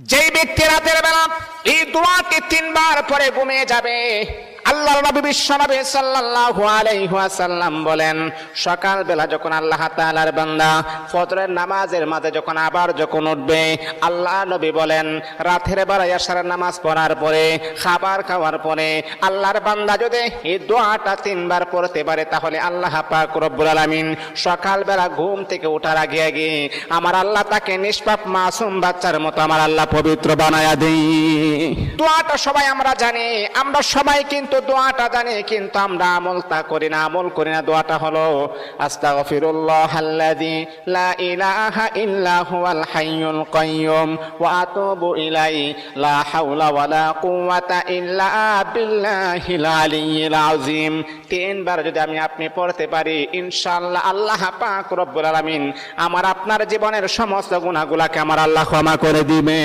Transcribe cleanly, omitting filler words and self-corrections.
যেই ব্যক্তি রাতের বেলা এই দোয়াটি 3 বার পরে ঘুমিয়ে যাবে, আল্লাহর নবী বিশ্বনবী সাল্লাল্লাহু আলাইহি ওয়াসাল্লাম বলেন, সকাল বেলা যখন আল্লাহ তাআলার বান্দা ফজরের নামাজের মাঝে যখন উঠবে, আল্লাহ নবী বলেন রাতের বেলা এশারের নামাজ পড়ার পরে, খাবার খাওয়ার পরে আল্লাহর বান্দা যদি এই দোয়াটা 3 বার পড়তে পারে, তাহলে আল্লাহ পাক রব্বুল আলামিন সকাল বেলা ঘুম থেকে ওঠার আগে আগে আমার আল্লাহ তাকে নিষ্পাপ মাসুম বাচ্চার মতো আমার আল্লাহ পবিত্র বানায়া দেই। দোয়াটা সবাই আমরা জানি, আমরা সবাই কিন্তু দোয়াটা জানি, কিন্তু আমরা আমল করি না। দোয়াটা হলো আস্তাগফিরুল্লাহাল্লাযী লা ইলাহা ইল্লা হুয়াল হাইয়ুল কাইয়্যুম ওয়া আতুবু ইলাইহি লা হাওলা ওয়ালা কুওয়াতা ইল্লা বিল্লাহিল আলিয়্যিল আযীম। 3 বার যদি আপনি পড়তে পারি, ইনশাআল্লাহ আল্লাহ পাক রব্বুল আলামিন আমার আপনার জীবনের সমস্ত গুনাহগুলোকে আমার আল্লাহ ক্ষমা করে দিবে।